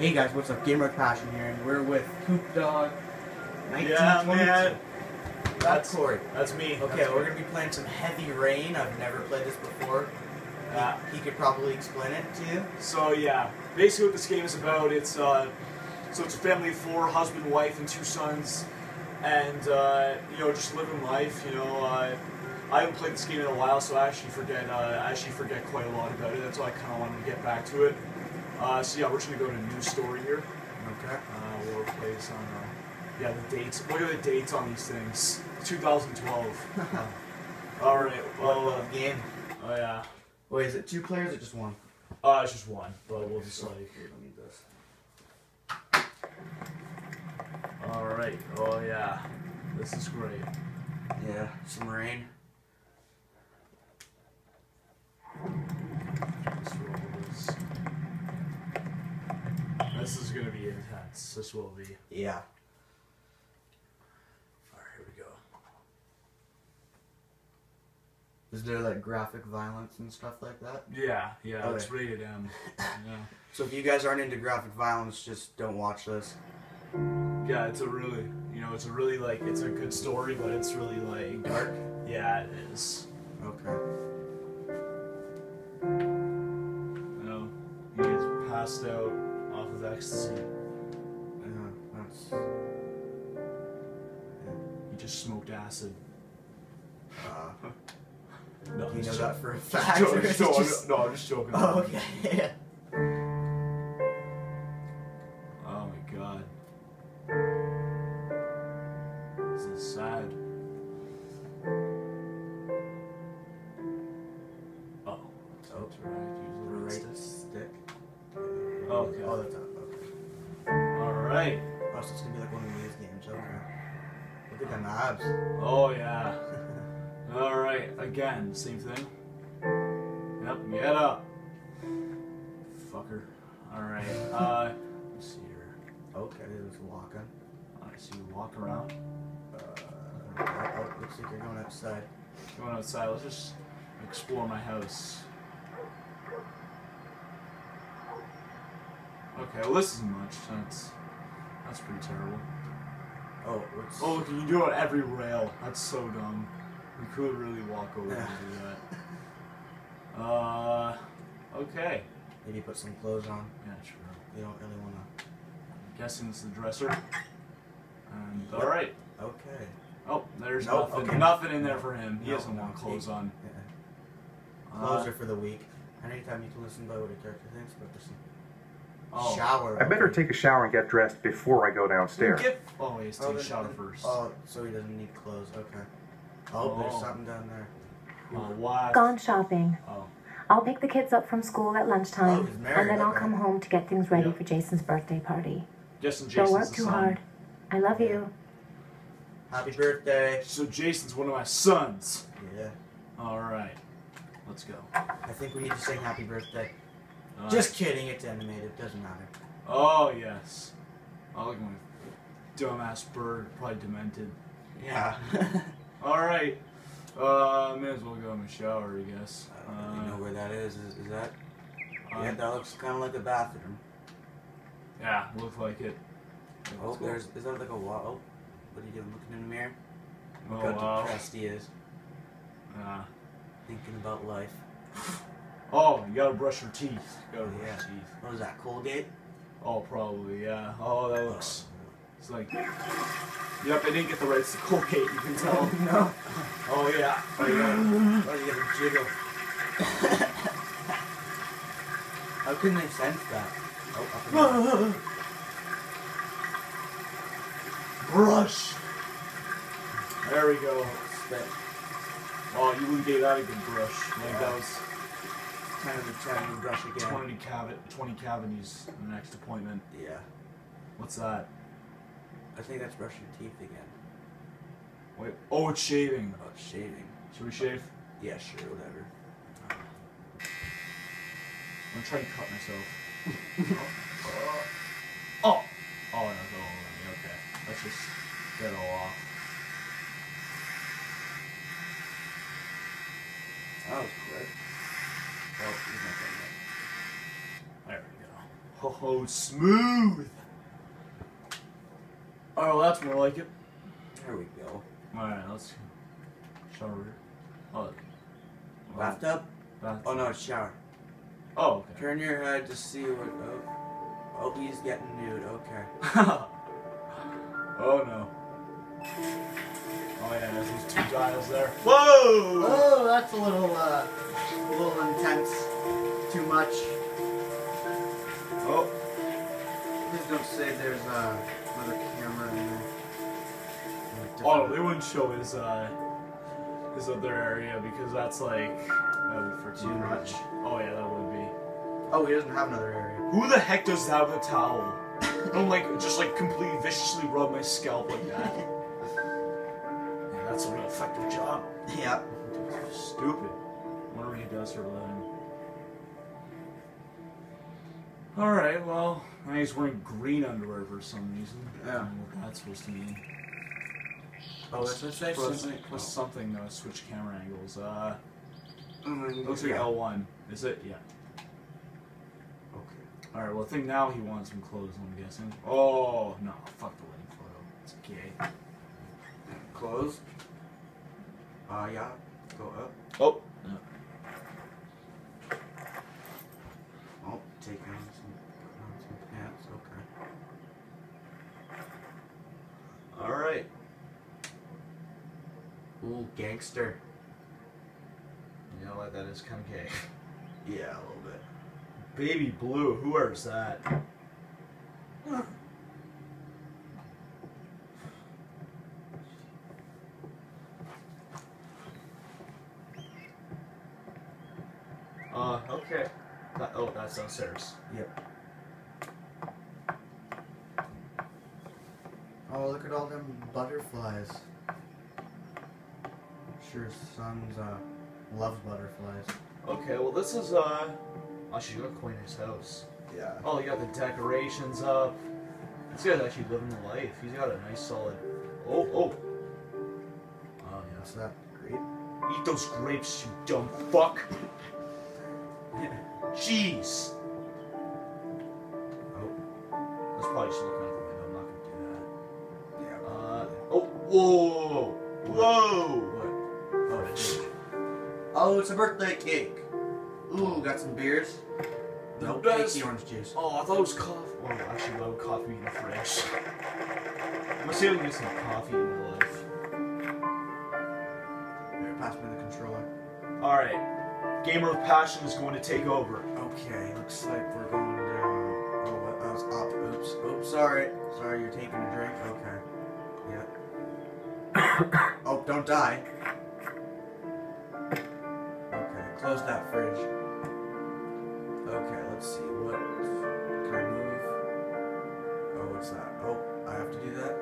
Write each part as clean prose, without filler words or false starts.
Hey guys, what's up? Gamer Passion here, and we're with Coop Dog 1922. Yeah, man. That's Corey. That's me. Okay, we're gonna be playing some Heavy Rain. I've never played this before. He could probably explain it to you. So yeah, basically what this game is about, it's a family of four, husband, wife, and two sons, and just living life. I haven't played this game in a while, so I actually forget quite a lot about it. That's why I kind of wanted to get back to it. So yeah, we're just gonna go to a new story here. Okay. We'll play this on the dates. Look at the dates on these things. 2012. All right. Well, game. Oh yeah. Wait, is it 2 players or just 1? It's just 1, but we'll just like. Here, let me do this. All right. Oh yeah. This is great. Yeah, some rain. Let's roll this. This is gonna be intense. This will be. Yeah. All right, here we go. Is there like graphic violence and stuff like that? Yeah, Okay. it's rated M. Yeah. So if you guys aren't into graphic violence, just don't watch this. Yeah, it's a really like, it's a good story, but it's really like dark. Yeah, it is. Okay. He gets passed out off of ecstasy. That's... He just smoked acid. Do you know that for a Just fact? joking, or is it just... I'm just joking. Oh, okay. Yeah. Oh my god. This is sad. Oh. Oh, Use the right stick. Okay. Oh, that's not. Okay. Alright. Oh, so it's gonna be like one of these games. Okay. Look at them abs. Oh yeah. Alright, again, same thing. Yep, get up. Fucker. Alright, let's see here. Okay, there's walking. Alright, so you walk around. Looks like you're going outside. Going outside, let's just explore my house. Okay, well this isn't much. That's pretty terrible. Oh, what's... Oh, look, you can do it on every rail. That's so dumb. We could really walk over and do that. Okay. Maybe put some clothes on. Yeah, sure. You don't really want to... I'm guessing it's the dresser. And, Yep. alright. Okay. Oh, there's Nope, nothing. okay. Nothing in there for him. He No, doesn't want no, clothes on. Yeah. Clothes are for the weak. Anytime you can listen by what a character thinks, but just Oh. shower. I better take a shower and get dressed before I go downstairs. Oh, he has to take a shower first. Oh, so he doesn't need clothes. Okay. Oh, there's something down there. What? Gone shopping. Oh. I'll pick the kids up from school at lunchtime, he's married, and then I'll okay. come home to get things ready Yep. for Jason's birthday party. Jason's Don't work the too son. hard. I love you. Happy birthday. So Jason's one of my sons. Yeah. Alright. Let's go. I think we need to sing happy birthday. Just kidding, it's animated, doesn't matter. Oh, yes. Oh, look at my dumbass bird. Probably demented. Yeah. Alright. May as well go in the shower, I guess. I don't really know where that is. Is that? Yeah, that looks kind of like a bathroom. Yeah, looks like it. Oh, is that like a wall? Oh, what are you doing, looking in the mirror? Look Oh, how depressed he is. Thinking about life. Oh, you gotta brush your teeth. You gotta brush Yeah. your teeth. What is that, Colgate? Oh, probably, yeah. Oh, that looks... It's like... Yep, I didn't get the right Colgate, you can tell. No. Oh, yeah. Oh, yeah. Oh, you gotta jiggle. How couldn't they sense that? Oh, up and down. Brush! There we go. Spit. Oh, you really gave that a good brush. Like, that was 10 out of 10, you brush again. 20 cavities in the next appointment. Yeah. What's that? I think that's brushing teeth again. Wait. Oh, it's shaving. Oh, it's shaving. Should we shave? Yeah, sure, whatever. I'm gonna try and cut myself. Oh! Oh, no, okay. Let's just get it all off. That was quick. Oh, he's not done yet. There we go. Oh, smooth. Oh, well, that's more like it. There we go. Alright, let's shower. Oh, Bathtub? bathtub. Oh no, it's shower. Oh, okay. Turn your head to see what. Oh, he's getting nude. Okay. Oh no. Oh yeah, there's those 2 dials there. Whoa! Oh, that's a little intense. Too much. Oh. Please don't say there's another camera in there. Oh, they wouldn't show his other area because that's like that would be for too much. Oh yeah, that would be. Oh, he doesn't have another area. Who the heck does that with a towel? Don't just completely viciously rub my scalp like that. Yeah, that's a real effective job. Yeah. Stupid. Wonder what he does for a living. Alright, well, now he's wearing green underwear for some reason. I don't know what that's supposed to mean. Oh, it's just say something. Plus something, switch camera angles. Mm, Looks like yeah. L1. Is it? Yeah. Okay. Alright, well, I think now he wants some clothes, I'm guessing. Oh, no, fuck the wedding photo. It's gay. Close. Yeah. Go up. Oh! No. Oh, take on some pants. Okay. Alright. Ooh, gangster. You know what? That is kind of gay. Yeah, a little bit. Baby blue, who wears that? Okay. That's downstairs. Yep. Oh, look at all them butterflies. Sure, son's loves butterflies. Okay, well this is actually you got quite a nice house. Yeah. Oh, you got the decorations up. This guy's actually living the life. He's got a nice solid. Oh. Oh yeah. Is that great? Eat those grapes, you dumb fuck. Jeez. Oh. That's probably just looking out the window. I'm not gonna do that. Yeah. Oh. Whoa. Whoa. What? Oh, it's oh, it's a birthday cake. Ooh, got some beers. Nope, take the orange juice. Oh, I thought it was coffee. Well, actually, I would coffee in the fridge. I'm gonna see if I can get some coffee in my life. Here, pass me the controller. Alright. Gamer with Passion is going to take over. Okay, looks like we're going down. Oh, what? That was up. Oops. Oops, sorry. Sorry, you're taking a drink? Okay. Yeah. Oh, don't die. Okay, close that fridge. Okay, let's see. What? Can I move? Oh, what's that? Oh, I have to do that?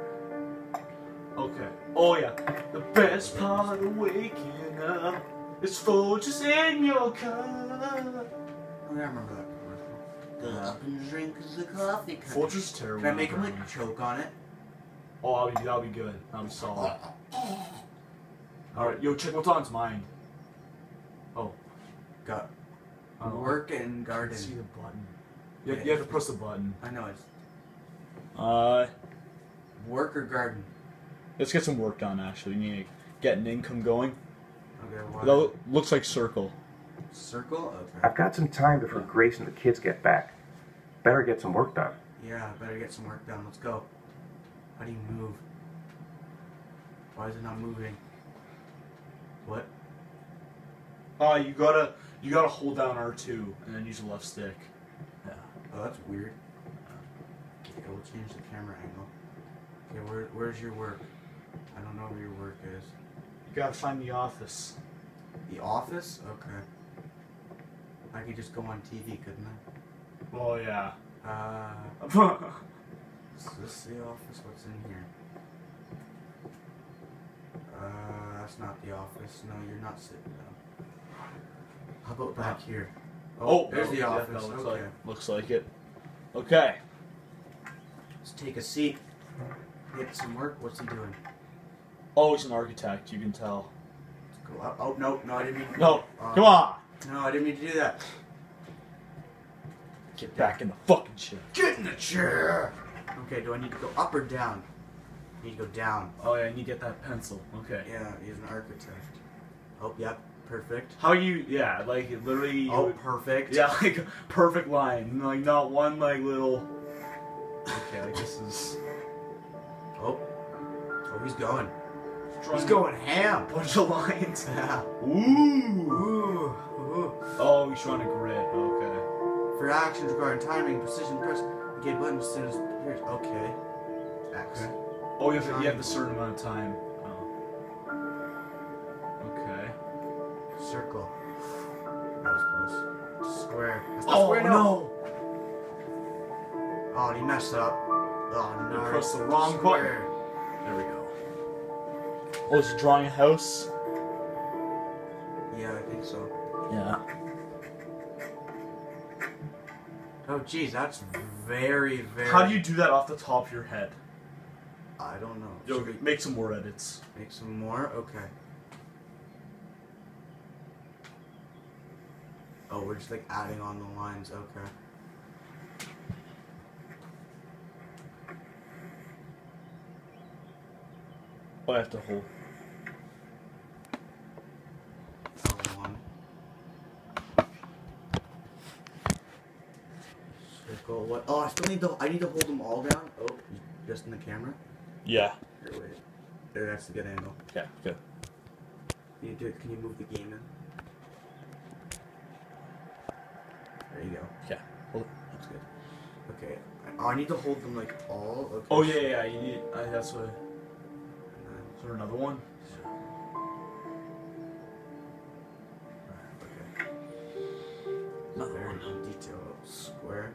Okay. Oh, yeah. The best part of waking up is Folgers in your cup. Oh, yeah, I remember that commercial. Go up and drink the coffee cup. Folgers is terrible. Can I make him like choke on it? Oh, that'll be good. That'll be solid. Alright, yo, check what's on his mind. Oh. Got Oh. work and I garden. can see the button. You have to press the button. I know it's work or garden. Let's get some work done, actually. We need to get an income going. Okay, what? That looks like circle. Circle? Okay. I've got some time before Grace and the kids get back. Better get some work done. Yeah, better get some work done. Let's go. How do you move? Why is it not moving? What? You gotta hold down R2 and then use the left stick. Yeah. Oh, that's weird. Okay, we'll change the camera angle. Okay, where's your work? I don't know where your work is. You gotta find the office. The office? Okay. I could just go on TV, couldn't I? Oh yeah. Is this the office? What's in here? That's not the office. No, you're not sitting down. How about back here? Oh, there's the office. That looks Okay. looks like it. Okay. Let's take a seat. Get some work. What's he doing? Oh, he's an architect. You can tell. Let's go up. Oh, no, I didn't mean. No, come on. No, I didn't mean to do that. Get back in the fucking chair. Get in the chair! Okay, do I need to go up or down? I need to go down. Oh yeah, and you get that pencil. Okay. Yeah, he's an architect. Oh, yep, perfect. How you? Yeah, like literally. You Oh, would- perfect. Yeah, like perfect line. Like not one like little. Okay, like this is. Oh, he's going. Drawing He's going ham. a bunch of lines. Yeah. Ooh. Ooh. Oh, he's trying to grid. Okay. For actions requiring timing, precision, press the gate button as soon as it appears. Okay. X. Okay. Oh, you have a certain amount of time. Oh. Okay. Circle. That was close. Square. That's not Oh square, no! Oh, he messed up. Oh no. You pressed the wrong Square. There we go. Oh, is he drawing a house? Yeah, I think so. Yeah. Oh, geez, that's very, very. How do you do that off the top of your head? I don't know. Yo, Should we make some more edits. make some more? Okay. Oh, we're just like adding on the lines. Okay. Oh, I have to hold. One. Circle. What? Oh, I still need to. I need to hold them all down. Oh, just in the camera. Yeah. Here, wait. There, that's the good angle. Yeah, good. Can you do it? Can you move the game in? There you go. Yeah. Hold it. That's good. Okay. I need to hold them like all. Okay. Oh, yeah, you need. That's what. And Is there another one? then, okay. Very detailed. Square.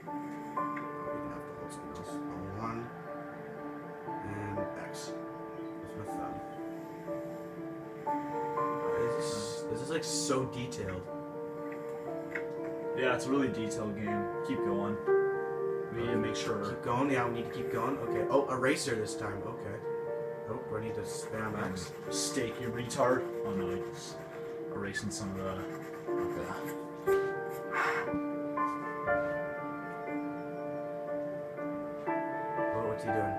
Oh, we're gonna have to hold something else. One. And X. With my thumb. This is like so detailed. Yeah, it's a really detailed game. Keep going. We need to make sure. Keep going. Yeah, we need to keep going. Okay. Oh, eraser this time. Okay. Oh, I need to spam X. Steak, you retard. Oh no, you're just erasing some of the. Okay. Oh, what's he doing?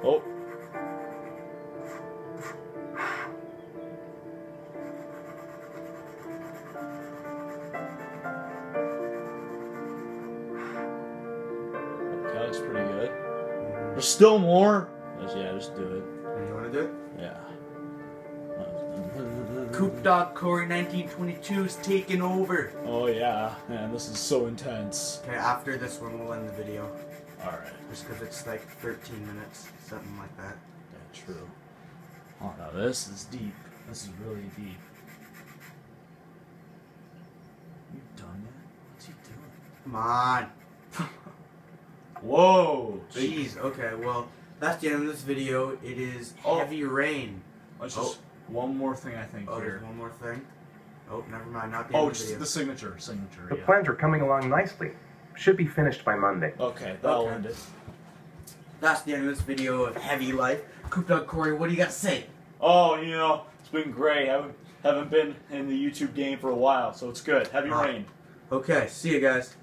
Oh. Okay, that's pretty good. There's still more. Yeah, just do it. You want to do it? Yeah. Coop Dog Corey 1922 is taking over. Oh yeah, man, this is so intense. Okay, after this one, we'll end the video. Alright. Just because it's like 13 minutes, something like that. Yeah, true. Oh no, this is deep. This is really deep. You done yet? What's he doing? Come on. Whoa! Jeez, okay, well, that's the end of this video. It is heavy rain. Let's just one more thing I think Oh, here. there's one more thing. Oh, never mind, not the end Oh, of the just video. the signature, The yeah. plans are coming along nicely. Should be finished by Monday. Okay, that'll Okay. end it. That's the end of this video of Heavy Life. Coop Dog Corey, what do you got to say? Oh, it's been great. Haven't been in the YouTube game for a while, so it's good. Heavy rain. Okay, see you guys.